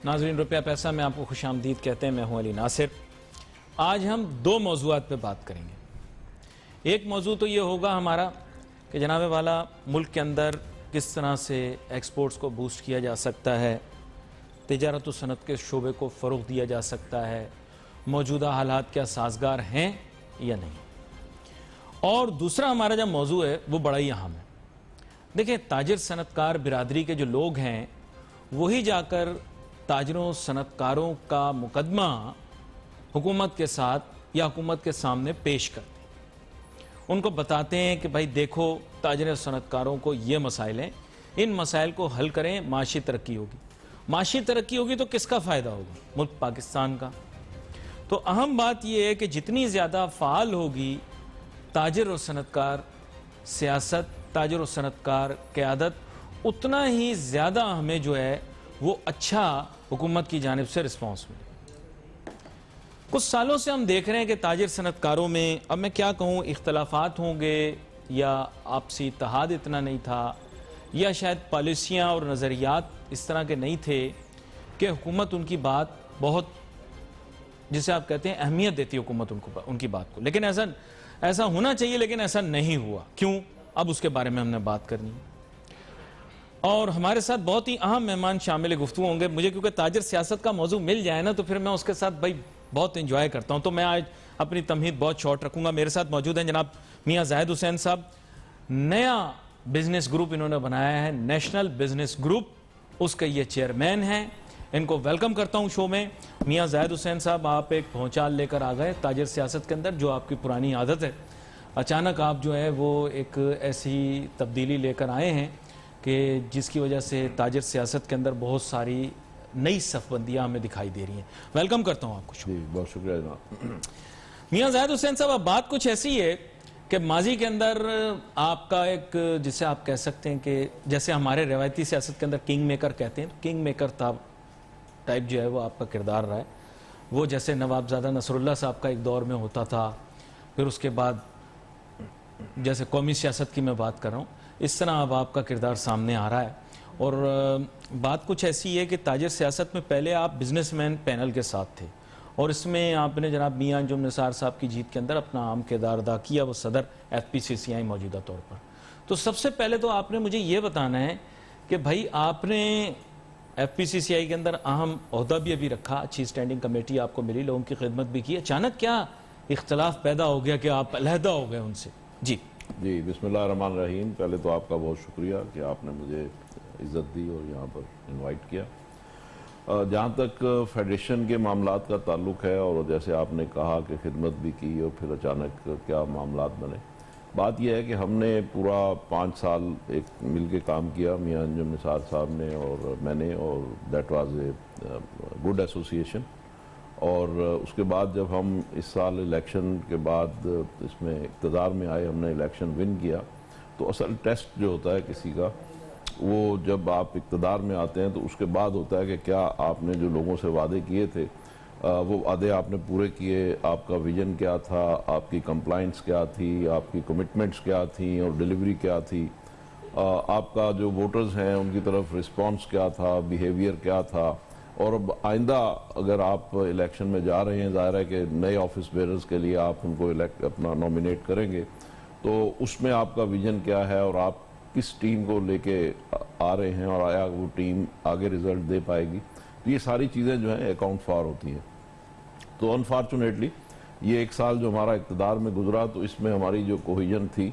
नाज़रीन रुपया पैसा में आपको खुशामदीद कहते हैं। मैं हूं अली नासिर। आज हम दो मौज़ूआत पे बात करेंगे। एक मौजू तो ये होगा हमारा कि जनाब वाला मुल्क के अंदर किस तरह से एक्सपोर्ट्स को बूस्ट किया जा सकता है, तिजारत और सनत के शोबे को फ़रोग़ दिया जा सकता है, मौजूदा हालात क्या साजगार हैं या नहीं। और दूसरा हमारा जो मौजू है वो बड़ा ही अहम है। देखिए, ताजिर सनतकार बिरादरी के जो लोग हैं वही जाकर ताजरों सनतकारों का मुकदमा हुकूमत के साथ या हुकूमत के सामने पेश करते हैं। उनको बताते हैं कि भाई देखो, ताजर और सनतकारों को ये मसाइल हैं, इन मसाइल को हल करें, माशी तरक्की होगी। माशी तरक्की होगी तो किसका फ़ायदा होगा? मुल्क पाकिस्तान का। तो अहम बात यह है कि जितनी ज़्यादा फ़ाल होगी ताजर और सनतकार सियासत, ताजर और सनतकार क़यादत, उतना ही ज़्यादा हमें जो है वो अच्छा हुकूमत की जानिब से रिस्पॉन्स मिले। कुछ सालों से हम देख रहे हैं कि ताजिर सनतकारों में, अब मैं क्या कहूँ, इख्तलाफात होंगे या आपसी इत्तेहाद इतना नहीं था, या शायद पॉलिसियाँ और नज़रियात इस तरह के नहीं थे कि हुकूमत उनकी बात बहुत, जिसे आप कहते हैं अहमियत देती है हुकूमत उनकी बात को। लेकिन ऐसा होना चाहिए, लेकिन ऐसा नहीं हुआ। क्यों? अब उसके बारे में हमने बात करनी है। और हमारे साथ बहुत ही अहम मेहमान शामिल गुफ्तगू होंगे। मुझे क्योंकि ताजिर सियासत का मौजू मिल जाए ना तो फिर मैं उसके साथ भाई बहुत इंजॉय करता हूं। तो मैं आज अपनी तमहीद बहुत शॉर्ट रखूंगा। मेरे साथ मौजूद हैं जनाब मियां जाहिद हुसैन साहब। नया बिजनेस ग्रुप इन्होंने बनाया है, नेशनल बिजनेस ग्रुप, उसके ये चेयरमैन हैं। इनको वेलकम करता हूं शो में। मियां जाहिद हुसैन साहब, आप एक भौचाल लेकर आ गए ताजिर सियासत के अंदर, जो आपकी पुरानी आदत है। अचानक आप जो है वो एक ऐसी तब्दीली लेकर आए हैं कि जिसकी वजह से ताजिर सियासत के अंदर बहुत सारी नई सफ़बंदियाँ हमें दिखाई दे रही हैं। वेलकम करता हूँ आपको। जी, बहुत शुक्रिया जनाब। मियां जाहिद हुसैन साहब, अब बात कुछ ऐसी है कि माजी के अंदर आपका एक, जिसे आप कह सकते हैं कि जैसे हमारे रवायती सियासत के अंदर किंग मेकर कहते हैं, किंग मेकर टाइप जो है वो आपका किरदार रहा है। वो जैसे नवाबजादा नसरुल्लाह साहब का एक दौर में होता था, फिर उसके बाद जैसे कौमी सियासत की मैं बात कर रहा हूँ, इस तरह अब आपका किरदार सामने आ रहा है। और बात कुछ ऐसी है कि ताजिर सियासत में पहले आप बिजनेसमैन पैनल के साथ थे और इसमें आपने जनाब मियां अंजुम निसार साहब की जीत के अंदर अपना अहम किरदार अदा किया, वो सदर FPCCI मौजूदा तौर पर। तो सबसे पहले तो आपने मुझे ये बताना है कि भाई आपने FPCCI के अंदर अहम ओहदा भी अभी रखा, अच्छी स्टैंडिंग कमेटी आपको मिली, लोगों की खिदमत भी की। अचानक क्या इख्तलाफ पैदा हो गया कि आप अलहदा हो गए उनसे? जी बिस्मिल्लाहिर्रहमानिर्रहीम। पहले तो आपका बहुत शुक्रिया कि आपने मुझे इज़्ज़त दी और यहाँ पर इनवाइट किया। जहाँ तक फेडरेशन के मामलात का ताल्लुक़ है, और जैसे आपने कहा कि खिदमत भी की और फिर अचानक क्या मामलात बने, बात यह है कि हमने पूरा 5 साल एक मिल के काम किया, मियां अंजुम निसार साहब ने और मैंने, और that was a good association. और उसके बाद जब हम इस साल इलेक्शन के बाद इसमें इक़्तिदार में आए, हमने इलेक्शन विन किया, तो असल टेस्ट जो होता है किसी का, वो जब आप इक़्तिदार में आते हैं तो उसके बाद होता है कि क्या आपने जो लोगों से वादे किए थे वो वादे आपने पूरे किए, आपका विजन क्या था, आपकी कंप्लाइंस क्या थी, आपकी कमिटमेंट्स क्या थी और डिलीवरी क्या थी, आपका जो वोटर्स हैं उनकी तरफ रिस्पॉन्स क्या था, बिहेवियर क्या था। और अब आइंदा अगर आप इलेक्शन में जा रहे हैं, ज़ाहिर है कि नए ऑफिस बेयरर्स के लिए आप उनको अपना नॉमिनेट करेंगे, तो उसमें आपका विजन क्या है और आप किस टीम को लेके आ रहे हैं और आया वो टीम आगे रिजल्ट दे पाएगी। तो ये सारी चीज़ें जो हैं अकाउंट फॉर होती हैं। तो अनफॉर्चुनेटली ये एक साल जो हमारा इक़्तिदार में गुजरा, तो इसमें हमारी जो कोहिजन थी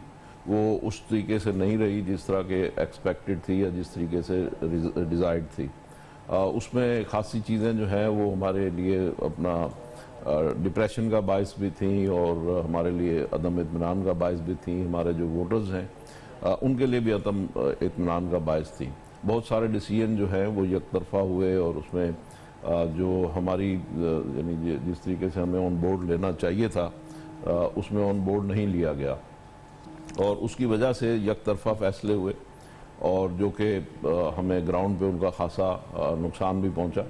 वो उस तरीके से नहीं रही जिस तरह के एक्सपेक्टेड थी या जिस तरीके से डिज़ायर्ड थी। उसमें खासी चीज़ें जो हैं वो हमारे लिए अपना डिप्रेशन का बायस भी थी और हमारे लिए अदम इत्मीनान का बायस भी थी। हमारे जो वोटर्स हैं उनके लिए भी अदम इत्मीनान का बायस थी। बहुत सारे डिसीजन जो हैं वो एक तरफा हुए और उसमें जो हमारी यानी जिस तरीके से हमें ऑन बोर्ड लेना चाहिए था उसमें ऑन बोर्ड नहीं लिया गया और उसकी वजह से एक तरफा फैसले हुए और जो कि हमें ग्राउंड पे उनका खासा नुकसान भी पहुंचा।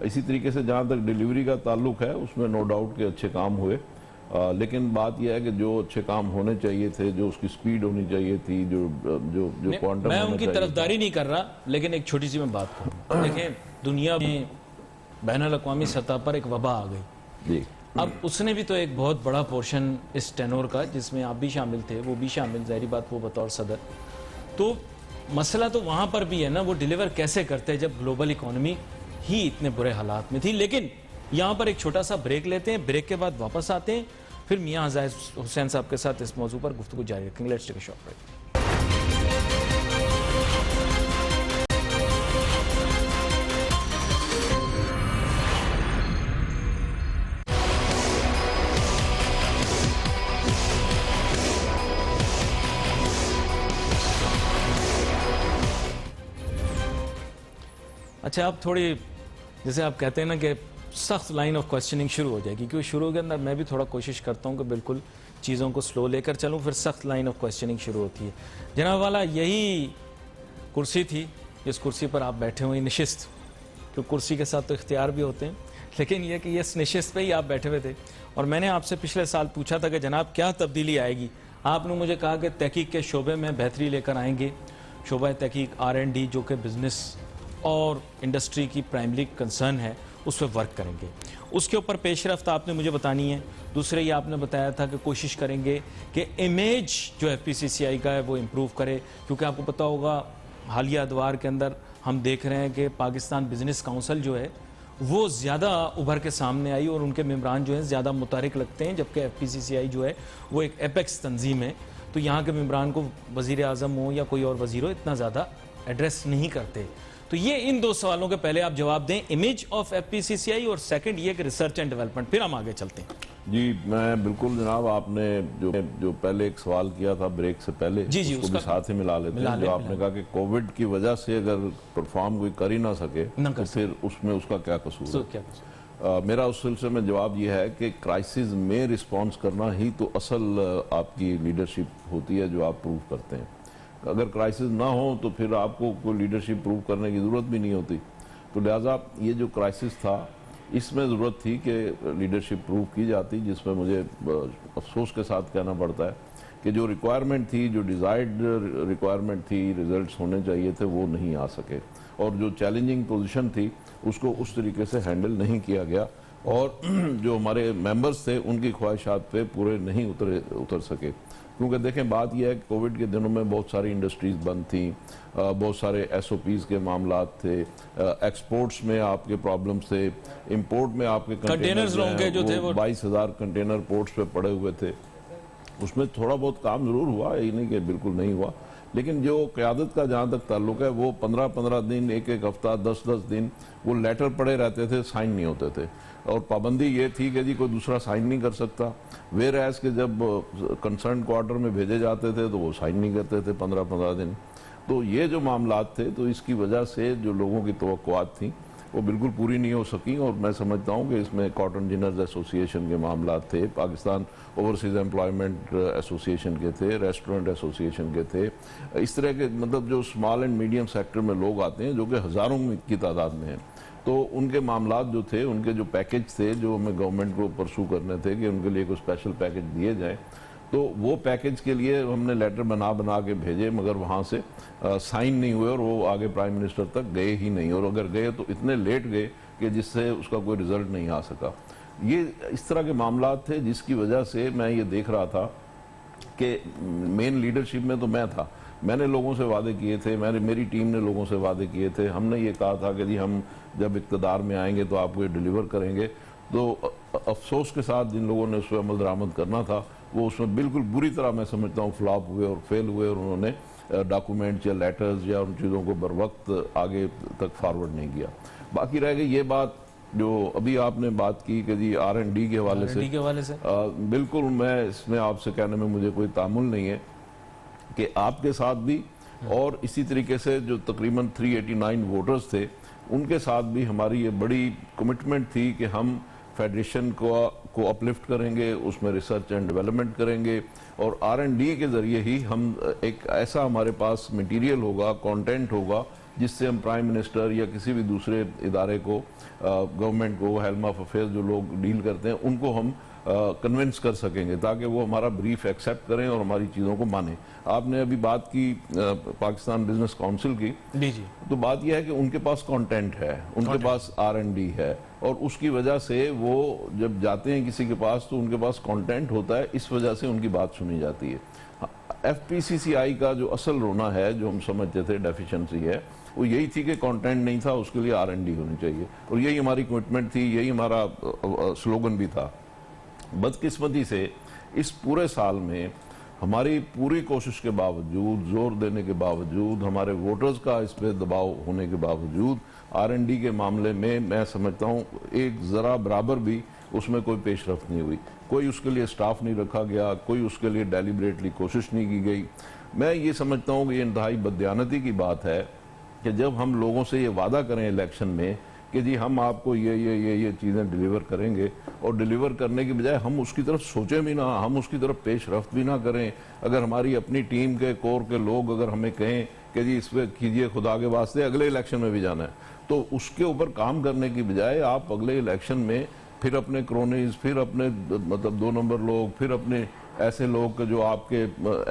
इसी तरीके से जहाँ तक डिलीवरी का ताल्लुक है उसमें नो डाउट के अच्छे काम हुए, लेकिन बात यह है कि जो अच्छे काम होने चाहिए थे, जो उसकी स्पीड होनी चाहिए थी, जो जो जो क्वांटम, मैं उनकी तरफदारी नहीं कर रहा, लेकिन एक छोटी सी मैं बात करूँ। देखें, दुनिया में बैनुल अक़वामी सतह पर एक वबा आ गई। जी अब उसने भी तो एक बहुत बड़ा पोर्शन इस टेनोर का, जिसमें आप भी शामिल थे, वो भी शामिल, ज़ाहिर बात वो बतौर सदर, तो मसला तो वहाँ पर भी है ना, वो डिलीवर कैसे करते हैं जब ग्लोबल इकोनॉमी ही इतने बुरे हालात में थी। लेकिन यहाँ पर एक छोटा सा ब्रेक लेते हैं, ब्रेक के बाद वापस आते हैं, फिर मियाँ जाहिद हुसैन साहब के साथ इस मौजू पर गुफ्तगू जारी रखेंगे। Let's take a short break. अच्छा, आप थोड़ी, जैसे आप कहते हैं ना कि सख्त लाइन ऑफ क्वेश्चनिंग शुरू हो जाएगी, क्योंकि शुरू के अंदर मैं भी थोड़ा कोशिश करता हूँ कि बिल्कुल चीज़ों को स्लो लेकर चलूँ, फिर सख्त लाइन ऑफ क्वेश्चनिंग शुरू होती है। जनाब वाला, यही कुर्सी थी जिस कुर्सी पर आप बैठे हुए, नशिस्त, तो कुर्सी के साथ तो इख्तियार भी होते हैं, लेकिन यह कि ये नशिस्त पे ही आप बैठे हुए थे। और मैंने आपसे पिछले साल पूछा था कि जनाब क्या तब्दीली आएगी, आपने मुझे कहा कि तहकीक के शोबे में बेहतरी लेकर आएंगे, शोबा तहकीक R&D जो कि बिज़नेस और इंडस्ट्री की प्राइमरी कंसर्न है, उस पर वर्क करेंगे, उसके ऊपर पेशरफ्त आपने मुझे बतानी है। दूसरे ये आपने बताया था कि कोशिश करेंगे कि इमेज जो FPCCI का है वो इम्प्रूव करे, क्योंकि आपको पता होगा हालिया अदवार के अंदर हम देख रहे हैं कि पाकिस्तान बिजनेस काउंसिल जो है वो ज़्यादा उभर के सामने आई और उनके मेम्बरान जो हैं ज़्यादा मुतारिक लगते हैं, जबकि FPCCI जो है वो एक एपेक्स तंजीम है, तो यहाँ के मेम्बरान को वज़ीर आज़म हो या कोई और वज़ीर हो इतना ज़्यादा एड्रेस नहीं करते। तो ये इन दो सवालों के पहले आप जवाब दें, इमेज ऑफ FPCCI, और सेकंड ये कि रिसर्च एंड डेवलपमेंट, फिर हम आगे चलते हैं। जी, मैं बिल्कुल जनाब, आपने जो पहले एक सवाल किया था ब्रेक से पहले, जी जी, उसको भी साथ ही मिला लेते हैं। जो आपने कहा कि कोविड की वजह से अगर परफॉर्म कोई कर ही ना सके तो फिर उसमें उसका क्या कसूर है। मेरा उस सिलसिले में जवाब यह है कि क्राइसिस में रिस्पॉन्स करना ही तो असल आपकी लीडरशिप होती है जो आप प्रूव करते हैं। अगर क्राइसिस ना हो तो फिर आपको कोई लीडरशिप प्रूव करने की ज़रूरत भी नहीं होती। तो लिहाजा ये जो क्राइसिस था, इसमें ज़रूरत थी कि लीडरशिप प्रूव की जाती, जिसमें मुझे अफसोस के साथ कहना पड़ता है कि जो रिक्वायरमेंट थी, जो डिज़ायर्ड रिक्वायरमेंट थी, रिजल्ट्स होने चाहिए थे, वो नहीं आ सके, और जो चैलेंजिंग पोजीशन थी उसको उस तरीके से हैंडल नहीं किया गया, और जो हमारे मेंबर्स थे उनकी ख्वाहिशात पे पूरे नहीं उतर सके। क्योंकि देखें, बात यह है कि कोविड के दिनों में बहुत सारी इंडस्ट्रीज़ बंद थी, बहुत सारे SOPs के मामलात थे, एक्सपोर्ट्स में आपके प्रॉब्लम्स थे, इंपोर्ट में आपके कंटेनर्स जो थे 22,000 कंटेनर पोर्ट्स पे पड़े हुए थे। उसमें थोड़ा बहुत काम ज़रूर हुआ, ये नहीं कि बिल्कुल नहीं हुआ, लेकिन जो क़यादत का जहाँ तक ताल्लुक है वो 15-15 दिन, एक हफ्ता, 10-10 दिन वो लेटर पड़े रहते थे, साइन नहीं होते थे, और पाबंदी ये थी कि जी कोई दूसरा साइन नहीं कर सकता। वेयर एज के जब कंसर्न क्वार्टर में भेजे जाते थे तो वो साइन नहीं करते थे 15-15 दिन। तो ये जो मामलात थे, तो इसकी वजह से जो लोगों की तवक्कुआत थी वो बिल्कुल पूरी नहीं हो सकी, और मैं समझता हूँ कि इसमें कॉटन जिनर्स एसोसिएशन के मामलात थे, पाकिस्तान ओवरसीज एम्प्लॉयमेंट एसोसिएशन के थे, रेस्टोरेंट एसोसिएशन के थे, इस तरह के मतलब जो स्मॉल एंड मीडियम सेक्टर में लोग आते हैं जो कि हज़ारों की तादाद में हैं, तो उनके मामलात जो थे, उनके जो पैकेज थे जो हमें गवर्नमेंट को परसू करने थे कि उनके लिए कोई स्पेशल पैकेज दिए जाए, तो वो पैकेज के लिए हमने लेटर बना के भेजे, मगर वहाँ से साइन नहीं हुए और वो आगे प्राइम मिनिस्टर तक गए ही नहीं, और अगर गए तो इतने लेट गए कि जिससे उसका कोई रिजल्ट नहीं आ सका। ये इस तरह के मामलात थे जिसकी वजह से मैं ये देख रहा था कि मेन लीडरशिप में तो मैं था, मैंने लोगों से वादे किए थे, मेरी टीम ने लोगों से वादे किए थे, हमने ये कहा था कि जी हम जब इक़्तिदार में आएंगे तो आपको ये डिलीवर करेंगे। तो अफसोस के साथ जिन लोगों ने उस पर अमल दरामद करना था वो उसमें बिल्कुल बुरी तरह मैं समझता हूँ फ्लॉप हुए और फेल हुए, और उन्होंने डॉक्यूमेंट्स या लेटर्स या उन चीज़ों को बर वक्त आगे तक फॉरवर्ड नहीं किया। बाकी रह गई ये बात जो अभी आपने बात की कि जी R&D के हवाले से, बिल्कुल मैं इसमें आपसे कहने में मुझे कोई तामुल नहीं है कि आपके साथ भी और इसी तरीके से जो तकरीबन 389 वोटर्स थे उनके साथ भी हमारी ये बड़ी कमिटमेंट थी कि हम फेडरेशन को अपलिफ्ट करेंगे, उसमें रिसर्च एंड डेवलपमेंट करेंगे, और R&D के ज़रिए ही हम एक ऐसा हमारे पास मटेरियल होगा, कंटेंट होगा, जिससे हम प्राइम मिनिस्टर या किसी भी दूसरे इदारे को, गवर्नमेंट को, हेल्म ऑफ अफेयर्स जो लोग डील करते हैं, उनको हम कन्विंस कर सकेंगे, ताकि वो हमारा ब्रीफ एक्सेप्ट करें और हमारी चीज़ों को माने। आपने अभी बात की पाकिस्तान बिजनेस काउंसिल की, जी तो बात यह है कि उनके पास कंटेंट है, उनके पास R&D है, और उसकी वजह से वो जब जाते हैं किसी के पास तो उनके पास कंटेंट होता है, इस वजह से उनकी बात सुनी जाती है। FPCCI का जो असल रोना है, जो हम समझते थे डेफिशिएंसी है, वो यही थी कि कंटेंट नहीं था, उसके लिए R&D होनी चाहिए, और यही हमारी कमिटमेंट थी, यही हमारा स्लोगन भी था। बदकिस्मती से इस पूरे साल में हमारी पूरी कोशिश के बावजूद, जोर देने के बावजूद, हमारे वोटर्स का इस पे दबाव होने के बावजूद, R&D के मामले में मैं समझता हूँ एक ज़रा बराबर भी उसमें कोई पेशरफ्त नहीं हुई। कोई उसके लिए स्टाफ नहीं रखा गया, कोई उसके लिए डेलिब्रेटली कोशिश नहीं की गई। मैं ये समझता हूँ कि ये इंतहाई बददियानती की बात है कि जब हम लोगों से ये वादा करें इलेक्शन में कि जी हम आपको ये चीज़ें डिलीवर करेंगे, और डिलीवर करने की बजाय हम उसकी तरफ सोचें भी ना, हम उसकी तरफ पेशरफ्त भी ना करें। अगर हमारी अपनी टीम के कोर के लोग अगर हमें कहें कि जी इस पर कीजिए, खुदा के वास्ते अगले इलेक्शन में भी जाना है, तो उसके ऊपर काम करने की बजाय आप अगले इलेक्शन में फिर अपने क्रोनीज, फिर अपने मतलब 2 नंबर लोग, फिर अपने ऐसे लोग जो आपके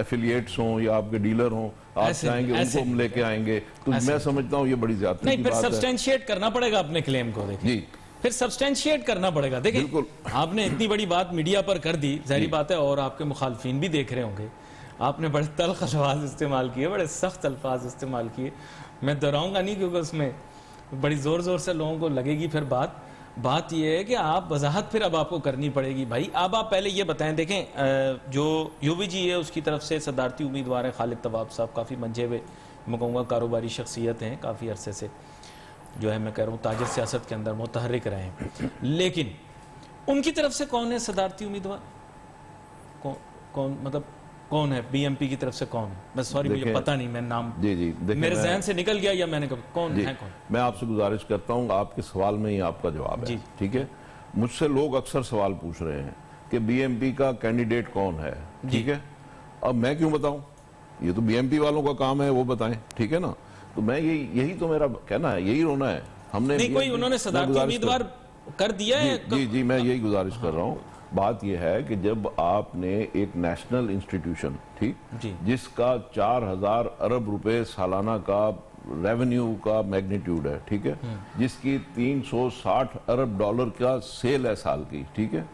एफिलिएट्स हों या आपके डीलर हों, आप चाहेंगे उनको हम लेके आएंगे, तो मैं समझता हूँ ये बड़ी ज्यादती नहीं, की फिर बात है। सब्सटेंशिएट करना पड़ेगा अपने क्लेम को। देखिए जी, फिर सब्सटेंशिएट करना पड़ेगा। देखिए बिल्कुल। आपने इतनी बड़ी बात मीडिया पर कर दी, जाहिर बात है, और आपके मुखालफिन भी देख रहे होंगे। आपने बड़े तल्ख अल्फाज इस्तेमाल किए, बड़े सख्त अल्फाज इस्तेमाल किए। मैं दोहराऊंगा नहीं, क्योंकि उसमें बड़ी ज़ोर ज़ोर से लोगों को लगेगी फिर बात यह है कि आप वजाहत फिर अब आपको करनी पड़ेगी भाई। अब आप पहले ये बताएं, देखें जो UVG है उसकी तरफ से सदारती उम्मीदवार है खालिद तवाब साहब, काफ़ी मंझे हुए मैं कहूँगा कारोबारी शख्सियत हैं, काफ़ी अरसे से जो है मैं कह रहा हूँ ताजर सियासत के अंदर मुतहर्रिक रहे हैं। लेकिन उनकी तरफ से कौन है सदारती उम्मीदवार? कौन मतलब कौन है BMP की तरफ से कौन है? मैं सॉरी, मुझे पता नहीं, मैं नाम जी मेरे जहन से निकल गया, या मैंने कहा कौन है कौन? मैं आपसे गुजारिश करता हूँ, आपके सवाल में ही आपका जवाब है, ठीक है। मुझसे लोग अक्सर सवाल पूछ रहे हैं कि BMP का कैंडिडेट कौन है, ठीक है। अब मैं क्यों बताऊं? ये तो BMP वालों का काम है, वो बताएं, ठीक है ना। तो मैं यही तो मेरा कहना है, यही रोना है। हमने नहीं, कोई उन्होंने सदारती उम्मीदवार कर दिया है? जी, मैं यही गुजारिश कर रहा हूँ। बात यह है कि जब आपने एक नेशनल इंस्टीट्यूशन, ठीक, जिसका 4000 अरब रुपए सालाना का रेवेन्यू का मैग्नीट्यूड है, ठीक है, जिसकी 360 अरब डॉलर का सेल है साल की, ठीक है,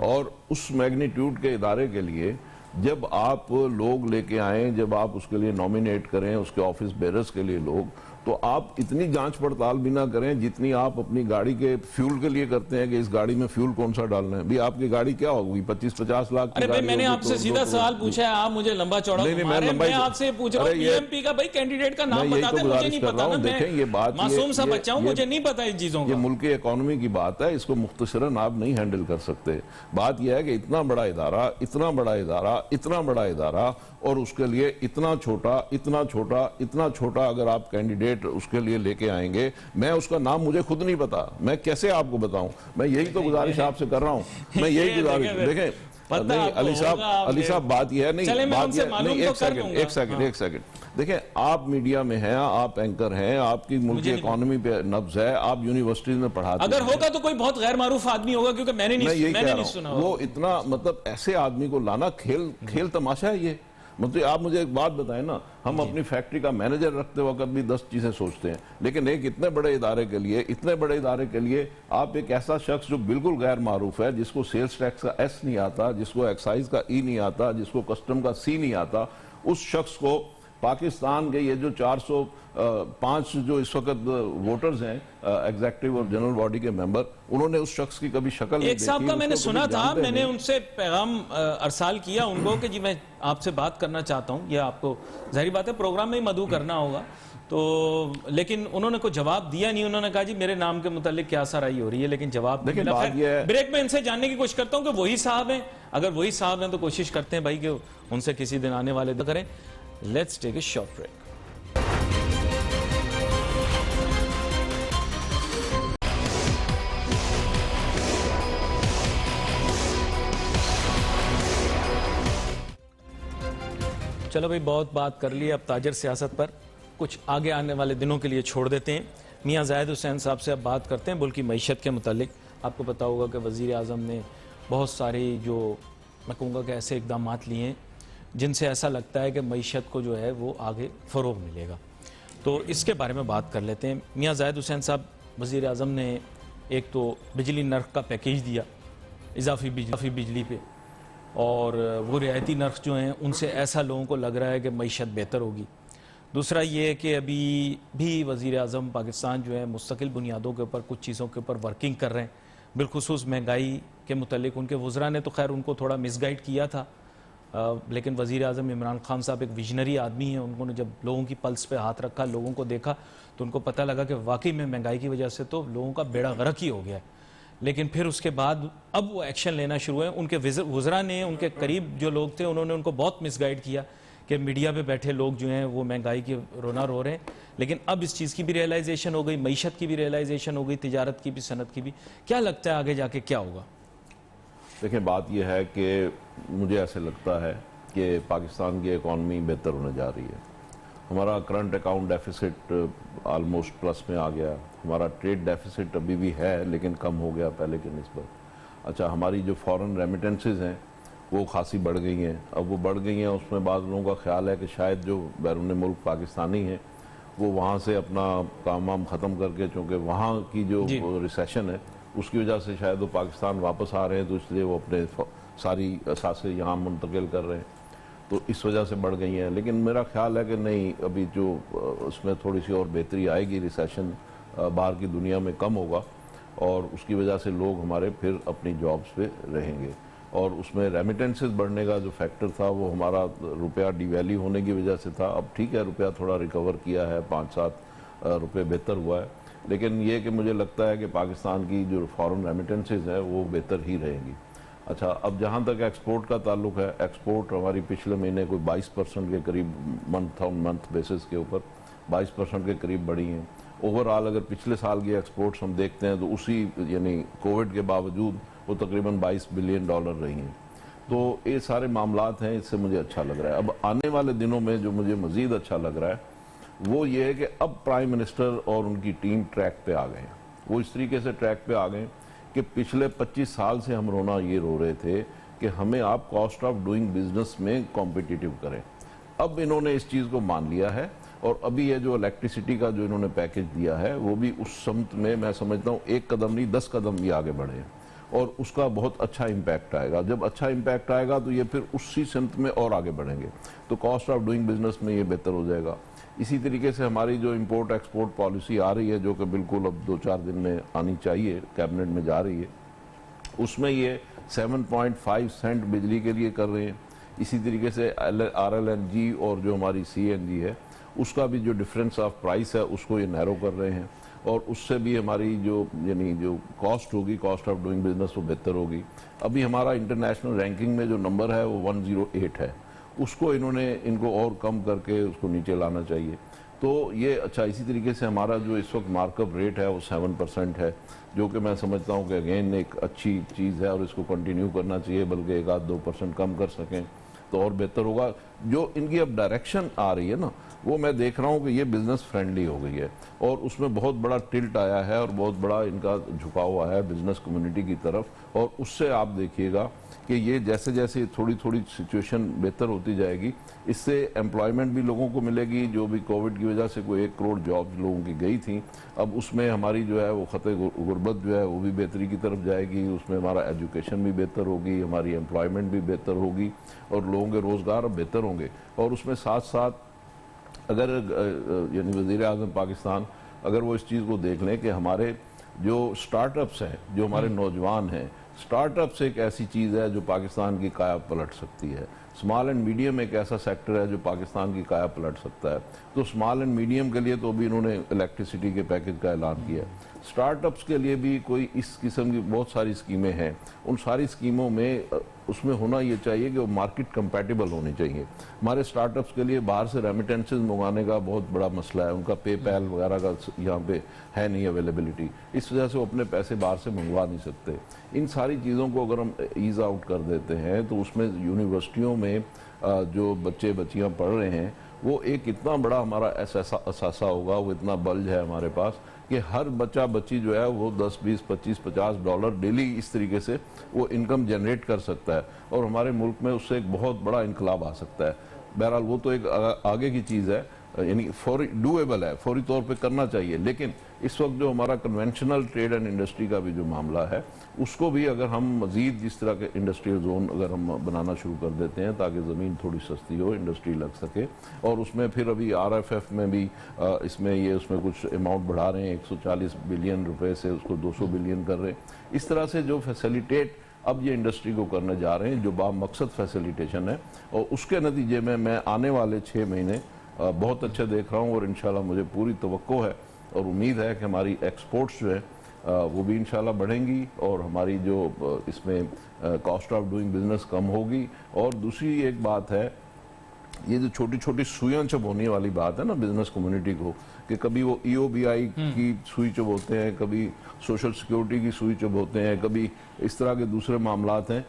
और उस मैग्नीट्यूड के इदारे के लिए जब आप लोग लेके आए, जब आप उसके लिए नॉमिनेट करें उसके ऑफिस बेरर्स के लिए लोग, तो आप इतनी जांच पड़ताल भी ना करें जितनी आप अपनी गाड़ी के फ्यूल के लिए करते हैं कि इस गाड़ी में फ्यूल कौन सा डालना है। भी आपकी गाड़ी क्या होगी, 25-50 लाख की? अरे भाई, मैंने आपसे सीधा सवाल पूछा है, आप मुझे लंबा चौड़ा मैं आपसे पूछ रहा हूँ BMP का भाई कैंडिडेट का नाम बता दें, मुझे नहीं पता ना, मैं मासूम सा बच्चा हूँ, मुझे नहीं पता इन चीजों का। ये मुल्क की इकोनॉमी की बात है, इसको मुख्तसरन आप नहीं हैंडल कर सकते। बात यह है कि इतना बड़ा इदारा, इतना बड़ा इदारा, इतना बड़ा इदारा, और उसके लिए इतना छोटा, इतना छोटा, इतना छोटा अगर आप कैंडिडेट उसके लिए लेके आएंगे, मैं उसका नाम मुझे खुद नहीं पता, मैं कैसे आपको बताऊं? मैं यही तो गुजारिश आपसे कर रहा हूं, मैं यही गुजारिश, देखें नहीं अली साहब बात यह है, नहीं बात नहीं, एक सेकंड देखें, आप मीडिया में हैं, आप एंकर हैं, आपकी मुल्क की इकोनॉमी पे नब्ज है, आप यूनिवर्सिटीज में पढ़ाते हैं। अगर होगा तो कोई बहुत गैर मारूफ आदमी होगा, क्योंकि मैंने नहीं सुना। वो इतना मतलब ऐसे आदमी को लाना खेल तमाशा है ये। मतलब आप मुझे एक बात बताएं ना, हम अपनी फैक्ट्री का मैनेजर रखते वक्त भी 10 चीजें सोचते हैं, लेकिन एक इतने बड़े इदारे के लिए आप एक ऐसा शख्स जो बिल्कुल गैर मारूफ है, जिसको सेल्स टैक्स का S नहीं आता, जिसको एक्साइज का E नहीं आता, जिसको कस्टम का C नहीं आता, उस शख्स को पाकिस्तान के ये जो 405 जो इस वक्त वोटर्स हैं एग्जीक्यूटिव और जनरल बॉडी के मेंबर, उन्होंने उस शख्स की कभी शक्ल नहीं देखी। एक साहब का मैंने सुना था, मैंने उनसे पैगाम अरसाल किया उनको कि जी मैं आपसे बात करना चाहता हूं, ये आपको जाहिर बात है प्रोग्राम में ही मदऊ करना होगा, तो लेकिन उन्होंने कोई जवाब दिया नहीं। उन्होंने कहा जी मेरे नाम के मुतालिक क्या सराही हो रही है, लेकिन जवाब नहीं मिला। ब्रेक में इनसे जानने की कोशिश करता हूं कि वही साहब हैं, अगर वही साहब हैं तो कोशिश करते हैं भाई कि उनसे किसी दिन आने वाले तो करें। Let's take a short break. चलो भाई, बहुत बात कर ली, अब ताजर सियासत पर कुछ आगे आने वाले दिनों के लिए छोड़ देते हैं। मियां जाहिद हुसैन साहब से अब बात करते हैं मुल्क की मईशत के मुतालिक। आपको पता होगा कि वज़ीर आज़म ने बहुत सारे जो मैं कहूँगा कि ऐसे इकदाम लिए हैं जिनसे ऐसा लगता है कि मईशत को जो है वो आगे फ़रोग़ मिलेगा। तो इसके बारे में बात कर लेते हैं। मियाँ ज़ाहिद हुसैन साहब, वज़ीर आज़म ने एक तो बिजली नर्ख का पैकेज दिया इजाफी बिजली पे, और वो रियायती नर्ख जो हैं उनसे ऐसा लोगों को लग रहा है कि मईशत बेहतर होगी। दूसरा ये है कि अभी भी वज़ीर आज़म पाकिस्तान जो है मुस्तकिल बुनियादों के ऊपर कुछ चीज़ों के ऊपर वर्किंग कर रहे हैं, बिलखुसूस महंगाई के मुतल्लिक। उनके वज़रा ने तो खैर उनको थोड़ा मिसगाइड किया था, लेकिन वज़ीर आज़म इमरान खान साहब एक विजनरी आदमी हैं। उन्होंने जब लोगों की पल्स पे हाथ रखा, लोगों को देखा, तो उनको पता लगा कि वाकई में महंगाई की वजह से तो लोगों का बेड़ा गर्क ही हो गया है। लेकिन फिर उसके बाद अब वो एक्शन लेना शुरू हुए। उनके वज़रा ने, उनके करीब जो लोग थे, उन्होंने उनको बहुत मिसगाइड किया कि मीडिया पे बैठे लोग जो हैं वो महंगाई की रोना रो रहे हैं। लेकिन अब इस चीज़ की भी रियलाइजेशन हो गई, मईशत की भी रियलाइजेशन हो गई, तिजारत की भी, सनत की भी। क्या लगता है आगे जाके क्या होगा? देखिए, बात यह है कि मुझे ऐसे लगता है कि पाकिस्तान की इकॉनमी बेहतर होने जा रही है। हमारा current account deficit almost plus में आ गया। हमारा ट्रेड डेफिसिट अभी भी है लेकिन कम हो गया पहले के निस्बत। अच्छा, हमारी जो फॉरेन रेमिटेंसेज हैं वो खासी बढ़ गई हैं। अब वो बढ़ गई हैं, उसमें बाद लोगों का ख्याल है कि शायद जो बैरून मुल्क पाकिस्तानी हैं वो वहाँ से अपना काम वाम ख़त्म करके, चूँकि वहाँ की जो रिसेशन है उसकी वजह से शायद वो पाकिस्तान वापस आ रहे हैं, तो इसलिए वो अपने सारी असासे यहाँ मुंतकिल कर रहे हैं, तो इस वजह से बढ़ गई हैं। लेकिन मेरा ख्याल है कि नहीं, अभी जो उसमें थोड़ी सी और बेहतरी आएगी, रिसेशन बाहर की दुनिया में कम होगा और उसकी वजह से लोग हमारे फिर अपनी जॉब्स पे रहेंगे। और उसमें रेमिटेंसेस बढ़ने का जो फैक्टर था वो हमारा रुपया डिवैल्यू होने की वजह से था। अब ठीक है, रुपया थोड़ा रिकवर किया है, 5-7 रुपये बेहतर हुआ है, लेकिन ये कि मुझे लगता है कि पाकिस्तान की जो फॉरेन रेमिटेंसेस है वो बेहतर ही रहेंगी। अच्छा, अब जहाँ तक एक्सपोर्ट का ताल्लुक है, एक्सपोर्ट हमारी पिछले महीने कोई 22% के करीब मंथ ऑन मंथ बेसिस के ऊपर 22% के करीब बढ़ी हैं। ओवरऑल अगर पिछले साल की एक्सपोर्ट्स हम देखते हैं तो उसी यानी कोविड के बावजूद वो तकरीबन $22 बिलियन रही हैं। तो ये सारे मामलात हैं, इससे मुझे अच्छा लग रहा है। अब आने वाले दिनों में जो मुझे मज़ीद अच्छा लग रहा है वो ये है कि अब प्राइम मिनिस्टर और उनकी टीम ट्रैक पे आ गए हैं। वो इस तरीके से ट्रैक पे आ गए कि पिछले 25 साल से हम ये रो रहे थे कि हमें आप कॉस्ट ऑफ डूइंग बिजनेस में कॉम्पिटिटिव करें। अब इन्होंने इस चीज़ को मान लिया है और अभी ये जो इलेक्ट्रिसिटी का जो इन्होंने पैकेज दिया है वो भी उस समत में मैं समझता हूँ 1 कदम नहीं 10 कदम भी आगे बढ़े हैं और उसका बहुत अच्छा इम्पैक्ट आएगा। जब अच्छा इम्पैक्ट आएगा तो ये फिर उसी समत में और आगे बढ़ेंगे, तो कॉस्ट ऑफ डूइंग बिजनेस में ये बेहतर हो जाएगा। इसी तरीके से हमारी जो इंपोर्ट एक्सपोर्ट पॉलिसी आ रही है, जो कि बिल्कुल अब 2-4 दिन में आनी चाहिए, कैबिनेट में जा रही है, उसमें ये 7.5 सेंट बिजली के लिए कर रहे हैं। इसी तरीके से RLNG और जो हमारी CNG है उसका भी जो डिफरेंस ऑफ प्राइस है उसको ये नैरो कर रहे हैं और उससे भी हमारी जो यानी जो कॉस्ट होगी, कॉस्ट ऑफ डूइंग बिजनेस, वो बेहतर होगी। अभी हमारा इंटरनेशनल रैंकिंग में जो नंबर है वो 108 है, उसको इनको और कम करके उसको नीचे लाना चाहिए। तो ये अच्छा, इसी तरीके से हमारा जो इस वक्त मार्कअप रेट है वो 7% है, जो कि मैं समझता हूँ कि अगेन एक अच्छी चीज़ है और इसको कंटिन्यू करना चाहिए, बल्कि 1-2% कम कर सकें तो और बेहतर होगा। जो इनकी अब डायरेक्शन आ रही है ना, वो मैं देख रहा हूँ कि ये बिज़नेस फ्रेंडली हो गई है और उसमें बहुत बड़ा टिल्ट आया है और बहुत बड़ा इनका झुकाव आया है बिज़नेस कम्युनिटी की तरफ। और उससे आप देखिएगा कि ये जैसे जैसे थोड़ी थोड़ी सिचुएशन बेहतर होती जाएगी, इससे एम्प्लॉयमेंट भी लोगों को मिलेगी। जो भी कोविड की वजह से कोई 1 करोड़ जॉब्स लोगों की गई थी, अब उसमें हमारी जो है वो खते गुर्बत जो है वो भी बेहतरी की तरफ जाएगी। उसमें हमारा एजुकेशन भी बेहतर होगी, हमारी एम्प्लॉयमेंट भी बेहतर होगी और लोगों के रोज़गार बेहतर होंगे। और उसमें साथ साथ अगर यानी वज़ीर आज़म पाकिस्तान अगर वो इस चीज़ को देख लें कि हमारे जो स्टार्टअप्स हैं, जो हमारे नौजवान हैं, स्टार्टअप्स एक ऐसी चीज़ है जो पाकिस्तान की काया पलट सकती है। स्मॉल एंड मीडियम एक ऐसा सेक्टर है जो पाकिस्तान की काया पलट सकता है। तो स्मॉल एंड मीडियम के लिए तो अभी इन्होंने इलेक्ट्रिसिटी के पैकेज का ऐलान किया है। स्टार्टअप्स के लिए भी कोई इस किस्म की बहुत सारी स्कीमें हैं। उन सारी स्कीमों में उसमें होना ये चाहिए कि वो मार्केट कंपैटिबल होनी चाहिए। हमारे स्टार्टअप्स के लिए बाहर से रेमिटेंसेस मंगाने का बहुत बड़ा मसला है, उनका पेपैल वगैरह का यहाँ पे है नहीं अवेलेबिलिटी, इस वजह से वो अपने पैसे बाहर से मंगवा नहीं सकते। इन सारी चीज़ों को अगर हम ईज़ आउट कर देते हैं तो उसमें यूनिवर्सिटियों में जो बच्चे बच्चियाँ पढ़ रहे हैं वो एक इतना बड़ा हमारा असासा होगा, वो इतना बल्ज है हमारे पास कि हर बच्चा बच्ची जो है वो 10, 20, 25, $50 डेली इस तरीके से वो इनकम जनरेट कर सकता है और हमारे मुल्क में उससे एक बहुत बड़ा इनकलाब आ सकता है। बहरहाल वो तो एक आगे की चीज़ है, यानी फौरी डूएबल है, फौरी तौर पे करना चाहिए। लेकिन इस वक्त जो हमारा कन्वेंशनल ट्रेड एंड इंडस्ट्री का भी जो मामला है, उसको भी अगर हम मजीद जिस तरह के इंडस्ट्रियल जोन अगर हम बनाना शुरू कर देते हैं ताकि ज़मीन थोड़ी सस्ती हो, इंडस्ट्री लग सके, और उसमें फिर अभी RFF में भी इसमें उसमें कुछ अमाउंट बढ़ा रहे हैं, 140 बिलियन रुपए से उसको 200 बिलियन कर रहे हैं। इस तरह से जो फैसिलिटेट अब ये इंडस्ट्री को करने जा रहे हैं, जो बामकसद फैसिलिटेशन है, और उसके नतीजे में मैं आने वाले 6 महीने बहुत अच्छे देख रहा हूँ और इंशाल्लाह मुझे पूरी तवक्को है और उम्मीद है कि हमारी एक्सपोर्ट्स जो है वो भी इंशाल्लाह बढ़ेंगी और हमारी जो इसमें कॉस्ट ऑफ डूइंग बिजनेस कम होगी। और दूसरी एक बात है, ये जो छोटी छोटी सुइयां चुभोने वाली बात है ना बिजनेस कम्युनिटी को, कि कभी वो EOBI की सुई चुभोते हैं, कभी सोशल सिक्योरिटी की सुई चुभोते हैं, कभी इस तरह के दूसरे मामलात हैं,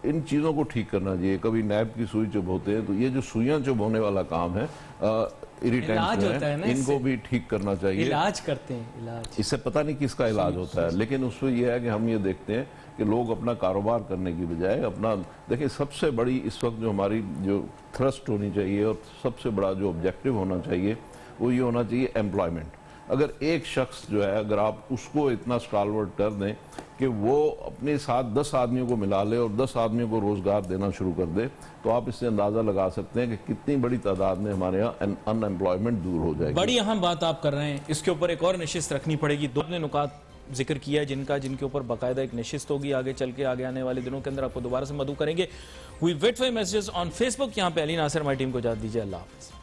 इन चीज़ों को ठीक करना चाहिए। कभी नैब की सुई चुभोते हैं, तो ये जो सुइयां चुभोने वाला काम है, इरिटेंट्स है, इनको भी ठीक करना चाहिए। इलाज करते हैं, इलाज, इससे पता नहीं किसका इलाज होता है, लेकिन उसमें यह है कि हम ये देखते हैं कि लोग अपना कारोबार करने की बजाय अपना, देखिए सबसे बड़ी इस वक्त जो हमारी जो थ्रस्ट होनी चाहिए और सबसे बड़ा जो ऑब्जेक्टिव होना चाहिए वो ये होना चाहिए एम्प्लॉयमेंट। अगर एक शख्स जो है, अगर आप उसको इतना स्टालवर्ट कर दें कि वो अपने साथ 10 आदमियों को मिला ले और 10 आदमियों को रोजगार देना शुरू कर दे, तो आप इससे अंदाजा लगा सकते हैं कि कितनी बड़ी तादाद में हमारे यहाँ अनएम्प्लॉयमेंट दूर हो जाएगी। बड़ी अहम बात आप कर रहे हैं, इसके ऊपर एक और नशिस्त रखनी पड़ेगी। दो ने नुकात जिक्र किया जिनके ऊपर बाकायदा एक नशिस्त होगी आगे चल के, आगे आने वाले दिनों के अंदर आपको दोबारा से मदऊ करेंगे। We wait for messages on Facebook. यहाँ पे अली नासिर हमारी टीम को इजाजत दीजिए। अल्लाह हाफिज़।